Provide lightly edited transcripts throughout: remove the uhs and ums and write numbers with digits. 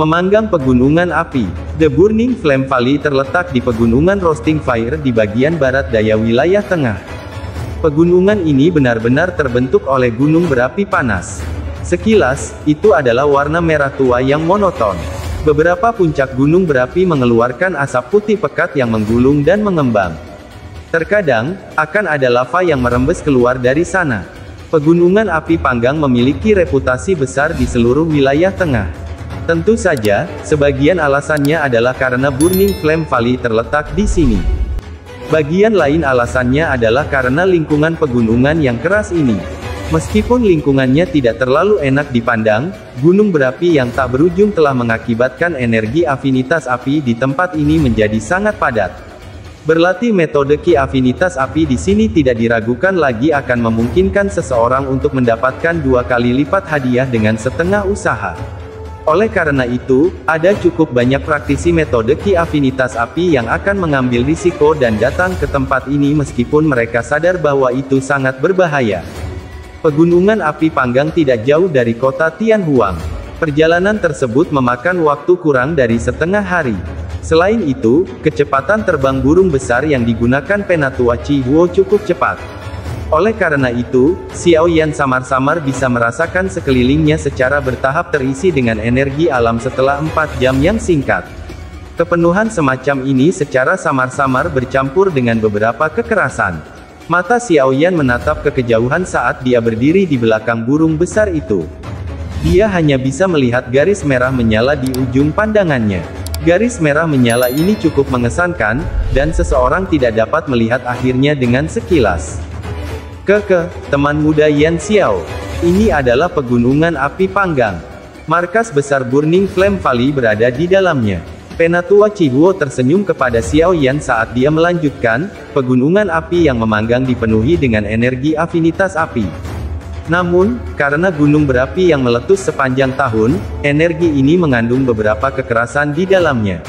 Memanggang pegunungan api. The Burning Flame Valley terletak di pegunungan Roasting Fire di bagian barat daya wilayah tengah. Pegunungan ini benar-benar terbentuk oleh gunung berapi panas. Sekilas, itu adalah warna merah tua yang monoton. Beberapa puncak gunung berapi mengeluarkan asap putih pekat yang menggulung dan mengembang. Terkadang, akan ada lava yang merembes keluar dari sana. Pegunungan api panggang memiliki reputasi besar di seluruh wilayah tengah. Tentu saja, sebagian alasannya adalah karena Burning Flame Valley terletak di sini. Bagian lain alasannya adalah karena lingkungan pegunungan yang keras ini. Meskipun lingkungannya tidak terlalu enak dipandang, gunung berapi yang tak berujung telah mengakibatkan energi afinitas api di tempat ini menjadi sangat padat. Berlatih metode Ki afinitas api di sini tidak diragukan lagi akan memungkinkan seseorang untuk mendapatkan 2 kali lipat hadiah dengan setengah usaha. Oleh karena itu, ada cukup banyak praktisi metode Ki afinitas api yang akan mengambil risiko dan datang ke tempat ini meskipun mereka sadar bahwa itu sangat berbahaya. Pegunungan api panggang tidak jauh dari kota Tianhuang. Perjalanan tersebut memakan waktu kurang dari setengah hari. Selain itu, kecepatan terbang burung besar yang digunakan Penatua Chihuo cukup cepat. Oleh karena itu, Xiao Yan samar-samar bisa merasakan sekelilingnya secara bertahap terisi dengan energi alam setelah 4 jam yang singkat. Kepenuhan semacam ini secara samar-samar bercampur dengan beberapa kekerasan. Mata Xiao Yan menatap ke kejauhan saat dia berdiri di belakang burung besar itu. Dia hanya bisa melihat garis merah menyala di ujung pandangannya. Garis merah menyala ini cukup mengesankan, dan seseorang tidak dapat melihat akhirnya dengan sekilas. Teman muda Yan Xiao. Ini adalah pegunungan api panggang. Markas besar Burning Flame Valley berada di dalamnya. Penatua Chihuo tersenyum kepada Xiao Yan saat dia melanjutkan, pegunungan api yang memanggang dipenuhi dengan energi afinitas api. Namun, karena gunung berapi yang meletus sepanjang tahun, energi ini mengandung beberapa kekerasan di dalamnya.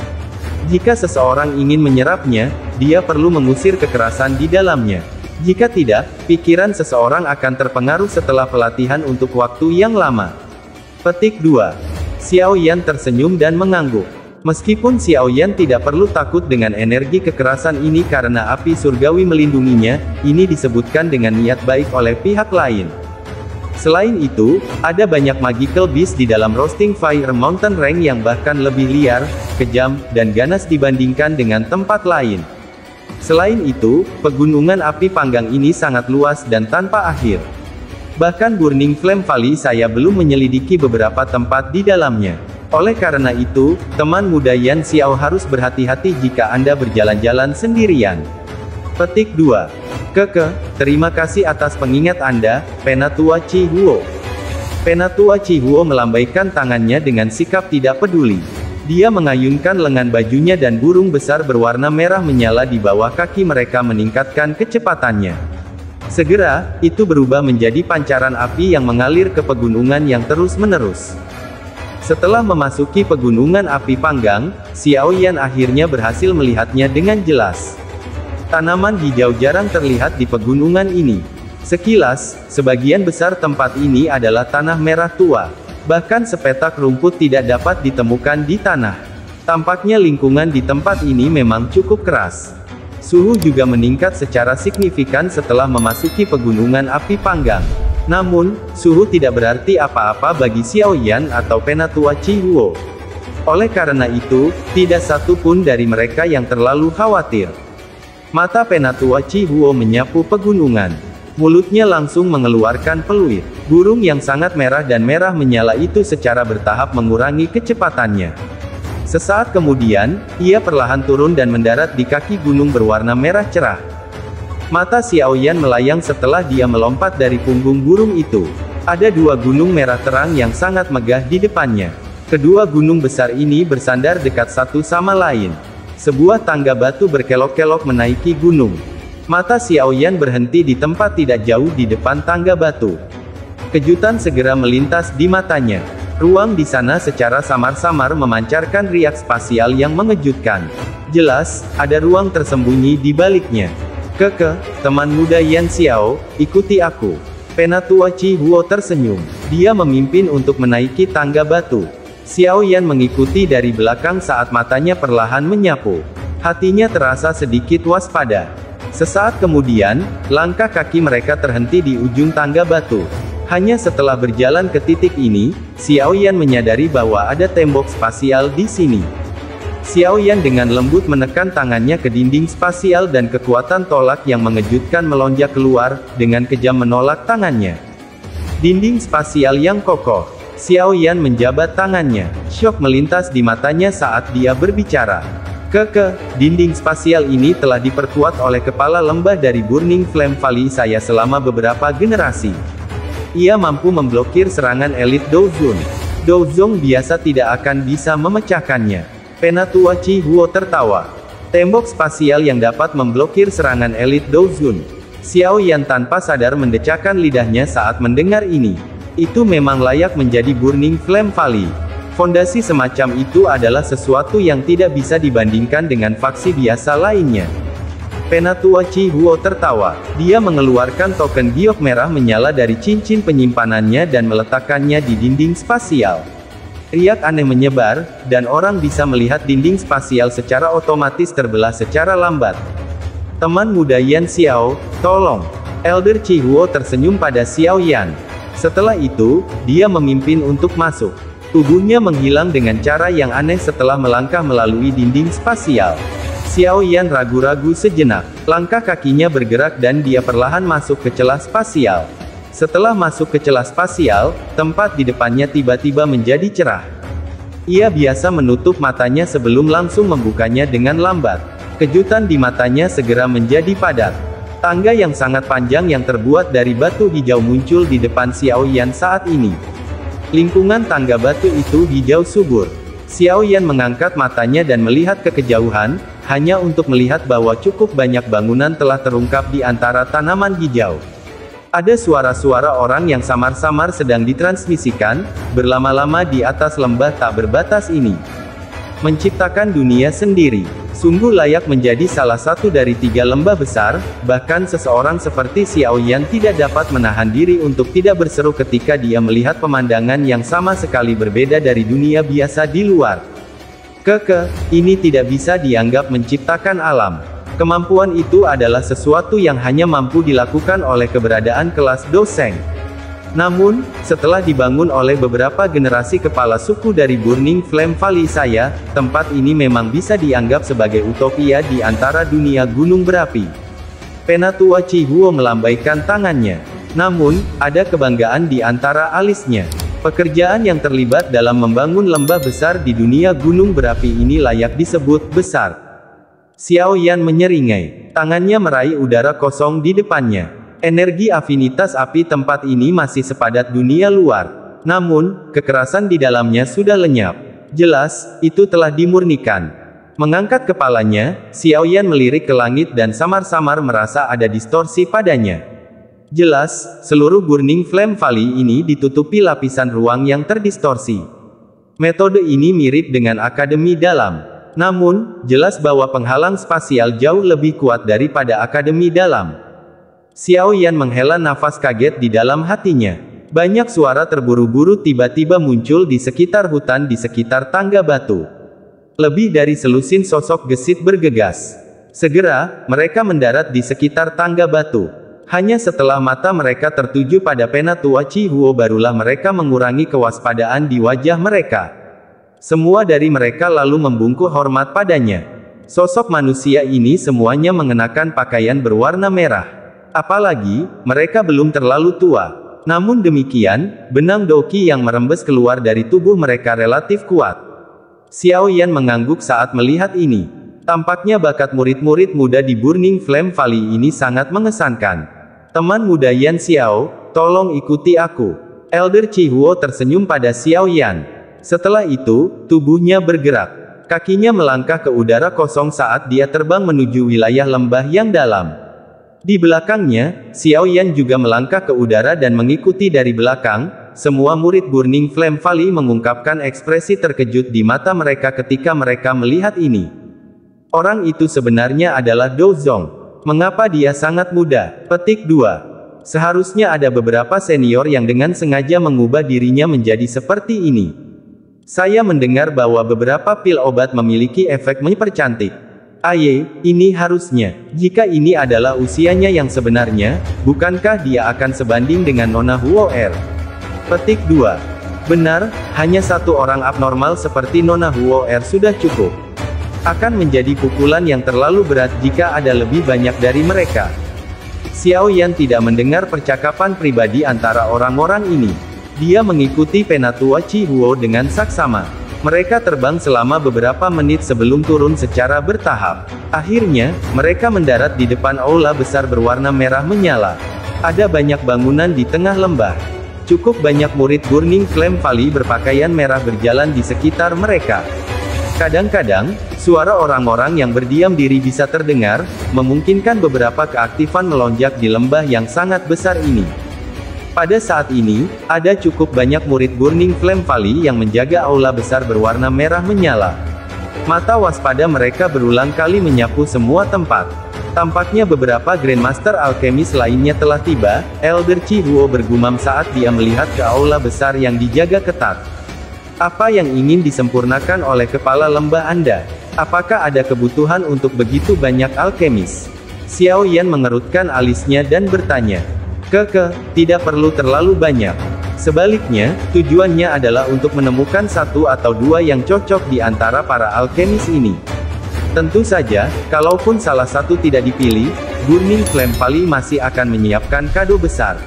Jika seseorang ingin menyerapnya, dia perlu mengusir kekerasan di dalamnya. Jika tidak, pikiran seseorang akan terpengaruh setelah pelatihan untuk waktu yang lama. Petik 2. Xiao Yan tersenyum dan mengangguk. Meskipun Xiao Yan tidak perlu takut dengan energi kekerasan ini karena api surgawi melindunginya, ini disebutkan dengan niat baik oleh pihak lain. Selain itu, ada banyak magical beast di dalam Roasting Fire Mountain Range yang bahkan lebih liar, kejam, dan ganas dibandingkan dengan tempat lain. Selain itu, pegunungan api panggang ini sangat luas dan tanpa akhir. Bahkan Burning Flame Valley saya belum menyelidiki beberapa tempat di dalamnya. Oleh karena itu, teman muda Yan Xiao harus berhati-hati jika Anda berjalan-jalan sendirian. Petik 2. Terima kasih atas pengingat Anda, Penatua Chihuo. Penatua Chihuo melambaikan tangannya dengan sikap tidak peduli. Dia mengayunkan lengan bajunya dan burung besar berwarna merah menyala di bawah kaki mereka meningkatkan kecepatannya. Segera, itu berubah menjadi pancaran api yang mengalir ke pegunungan yang terus-menerus. Setelah memasuki pegunungan api panggang, Xiao Yan akhirnya berhasil melihatnya dengan jelas. Tanaman hijau jarang terlihat di pegunungan ini. Sekilas, sebagian besar tempat ini adalah tanah merah tua. Bahkan sepetak rumput tidak dapat ditemukan di tanah. Tampaknya lingkungan di tempat ini memang cukup keras. Suhu juga meningkat secara signifikan setelah memasuki pegunungan api panggang. Namun, suhu tidak berarti apa-apa bagi Xiao Yan atau Penatua Chihuo. Oleh karena itu, tidak satu pun dari mereka yang terlalu khawatir. Mata Penatua Chihuo menyapu pegunungan. Mulutnya langsung mengeluarkan peluit. Burung yang sangat merah dan merah menyala itu secara bertahap mengurangi kecepatannya. Sesaat kemudian, ia perlahan turun dan mendarat di kaki gunung berwarna merah cerah. Mata Xiao Yan melayang setelah dia melompat dari punggung burung itu. Ada 2 gunung merah terang yang sangat megah di depannya. Kedua gunung besar ini bersandar dekat satu sama lain. Sebuah tangga batu berkelok-kelok menaiki gunung. Mata Xiao Yan berhenti di tempat tidak jauh di depan tangga batu. Kejutan segera melintas di matanya. Ruang di sana secara samar-samar memancarkan riak spasial yang mengejutkan. Jelas, ada ruang tersembunyi di baliknya. Teman muda Yan Xiao, ikuti aku. Penatua Chihuo tersenyum. Dia memimpin untuk menaiki tangga batu. Xiao Yan mengikuti dari belakang saat matanya perlahan menyapu. Hatinya terasa sedikit waspada. Sesaat kemudian, langkah kaki mereka terhenti di ujung tangga batu. Hanya setelah berjalan ke titik ini, Xiao Yan menyadari bahwa ada tembok spasial di sini. Xiao Yan dengan lembut menekan tangannya ke dinding spasial dan kekuatan tolak yang mengejutkan melonjak keluar, dengan kejam menolak tangannya. Dinding spasial yang kokoh. Xiao Yan menjabat tangannya. Syok melintas di matanya saat dia berbicara. Dinding spasial ini telah diperkuat oleh kepala lembah dari Burning Flame Valley saya selama beberapa generasi. Ia mampu memblokir serangan elit Douzone. Douzone biasa tidak akan bisa memecahkannya. Penatua Chi Huo tertawa. Tembok spasial yang dapat memblokir serangan elit Douzone. Xiao Yan tanpa sadar mendecakkan lidahnya saat mendengar ini. Itu memang layak menjadi Burning Flame Valley. Fondasi semacam itu adalah sesuatu yang tidak bisa dibandingkan dengan faksi biasa lainnya. Penatua Chi Huo tertawa. Dia mengeluarkan token giok merah menyala dari cincin penyimpanannya dan meletakkannya di dinding spasial. Riak aneh menyebar, dan orang bisa melihat dinding spasial secara otomatis terbelah secara lambat. Teman muda Yan Xiao, tolong. Elder Chi Huo tersenyum pada Xiao Yan. Setelah itu, dia memimpin untuk masuk. Tubuhnya menghilang dengan cara yang aneh setelah melangkah melalui dinding spasial. Xiao Yan ragu-ragu sejenak. Langkah kakinya bergerak dan dia perlahan masuk ke celah spasial. Setelah masuk ke celah spasial, tempat di depannya tiba-tiba menjadi cerah. Ia biasa menutup matanya sebelum langsung membukanya dengan lambat. Kejutan di matanya segera menjadi padat. Tangga yang sangat panjang yang terbuat dari batu hijau muncul di depan Xiao Yan saat ini. Lingkungan tangga batu itu hijau subur. Xiao Yan mengangkat matanya dan melihat ke kejauhan, hanya untuk melihat bahwa cukup banyak bangunan telah terungkap di antara tanaman hijau. Ada suara-suara orang yang samar-samar sedang ditransmisikan, berlama-lama di atas lembah tak berbatas ini. Menciptakan dunia sendiri. Sungguh layak menjadi salah satu dari 3 lembah besar, bahkan seseorang seperti Xiao Yan tidak dapat menahan diri untuk tidak berseru ketika dia melihat pemandangan yang sama sekali berbeda dari dunia biasa di luar. Ini tidak bisa dianggap menciptakan alam. Kemampuan itu adalah sesuatu yang hanya mampu dilakukan oleh keberadaan kelas Doseng. Namun, setelah dibangun oleh beberapa generasi kepala suku dari Burning Flame Valley saya, tempat ini memang bisa dianggap sebagai utopia di antara dunia gunung berapi. Penatua Chi Huo melambaikan tangannya. Namun, ada kebanggaan di antara alisnya. Pekerjaan yang terlibat dalam membangun lembah besar di dunia gunung berapi ini layak disebut besar. Xiao Yan menyeringai. Tangannya meraih udara kosong di depannya. Energi afinitas api tempat ini masih sepadat dunia luar. Namun, kekerasan di dalamnya sudah lenyap. Jelas, itu telah dimurnikan. Mengangkat kepalanya, Xiao Yan melirik ke langit dan samar-samar merasa ada distorsi padanya. Jelas, seluruh Burning Flame Valley ini ditutupi lapisan ruang yang terdistorsi. Metode ini mirip dengan Akademi Dalam. Namun, jelas bahwa penghalang spasial jauh lebih kuat daripada Akademi Dalam. Xiao Yan menghela nafas kaget di dalam hatinya. Banyak suara terburu-buru tiba-tiba muncul di sekitar hutan di sekitar tangga batu. Lebih dari selusin sosok gesit bergegas. Segera, mereka mendarat di sekitar tangga batu. Hanya setelah mata mereka tertuju pada Penatua Chi Huo barulah mereka mengurangi kewaspadaan di wajah mereka. Semua dari mereka lalu membungkuk hormat padanya. Sosok manusia ini semuanya mengenakan pakaian berwarna merah. Apalagi, mereka belum terlalu tua. Namun demikian, benang doki yang merembes keluar dari tubuh mereka relatif kuat. Xiao Yan mengangguk saat melihat ini. Tampaknya bakat murid-murid muda di Burning Flame Valley ini sangat mengesankan. Teman muda Yan Xiao, tolong ikuti aku. Elder Chi Huo tersenyum pada Xiao Yan. Setelah itu, tubuhnya bergerak. Kakinya melangkah ke udara kosong saat dia terbang menuju wilayah lembah yang dalam. Di belakangnya, Xiao Yan juga melangkah ke udara dan mengikuti dari belakang. Semua murid Burning Flame Valley mengungkapkan ekspresi terkejut di mata mereka ketika mereka melihat ini. Orang itu sebenarnya adalah Douzong. Mengapa dia sangat muda? Petik 2. Seharusnya ada beberapa senior yang dengan sengaja mengubah dirinya menjadi seperti ini. Saya mendengar bahwa beberapa pil obat memiliki efek mempercantik. Aye, ini harusnya. Jika ini adalah usianya yang sebenarnya, bukankah dia akan sebanding dengan Nona Huo'er? Petik 2. Benar, hanya satu orang abnormal seperti Nona Huo'er sudah cukup. Akan menjadi pukulan yang terlalu berat jika ada lebih banyak dari mereka. Xiao Yan tidak mendengar percakapan pribadi antara orang-orang ini. Dia mengikuti Penatua Chi Huo dengan saksama. Mereka terbang selama beberapa menit sebelum turun secara bertahap. Akhirnya, mereka mendarat di depan aula besar berwarna merah menyala. Ada banyak bangunan di tengah lembah. Cukup banyak murid Burning Flame Valley berpakaian merah berjalan di sekitar mereka. Kadang-kadang, suara orang-orang yang berdiam diri bisa terdengar, memungkinkan beberapa keaktifan melonjak di lembah yang sangat besar ini. Pada saat ini, ada cukup banyak murid Burning Flame Valley yang menjaga aula besar berwarna merah menyala. Mata waspada mereka berulang kali menyapu semua tempat. Tampaknya beberapa Grandmaster Alkemis lainnya telah tiba, Elder Chi Huo bergumam saat dia melihat ke aula besar yang dijaga ketat. Apa yang ingin disempurnakan oleh kepala lembah Anda? Apakah ada kebutuhan untuk begitu banyak alkemis? Xiao Yan mengerutkan alisnya dan bertanya. Tidak perlu terlalu banyak. Sebaliknya, tujuannya adalah untuk menemukan satu atau dua yang cocok di antara para alkemis ini. Tentu saja, kalaupun salah satu tidak dipilih, Burning Flame Valley masih akan menyiapkan kado besar.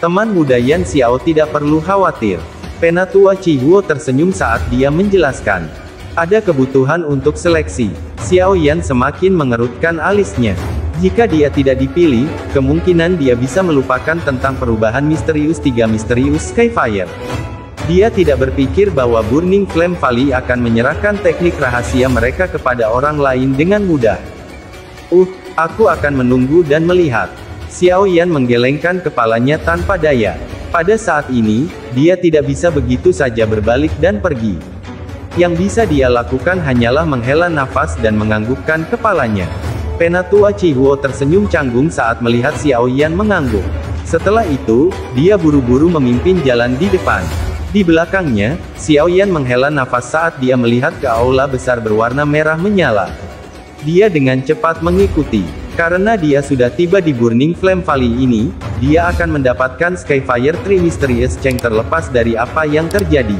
Teman muda Yan Xiao tidak perlu khawatir. Penatua Chi Huo tersenyum saat dia menjelaskan. Ada kebutuhan untuk seleksi. Xiao Yan semakin mengerutkan alisnya. Jika dia tidak dipilih, kemungkinan dia bisa melupakan tentang perubahan misterius 3 misterius Skyfire. Dia tidak berpikir bahwa Burning Flame Valley akan menyerahkan teknik rahasia mereka kepada orang lain dengan mudah. Aku akan menunggu dan melihat. Xiao Yan menggelengkan kepalanya tanpa daya. Pada saat ini, dia tidak bisa begitu saja berbalik dan pergi. Yang bisa dia lakukan hanyalah menghela nafas dan menganggukkan kepalanya. Penatua Chi Huo tersenyum canggung saat melihat Xiao Yan mengangguk. Setelah itu, dia buru-buru memimpin jalan di depan. Di belakangnya, Xiao Yan menghela nafas saat dia melihat ke aula besar berwarna merah menyala. Dia dengan cepat mengikuti. Karena dia sudah tiba di Burning Flame Valley ini, dia akan mendapatkan Skyfire Tree Mysterious Chain terlepas dari apa yang terjadi.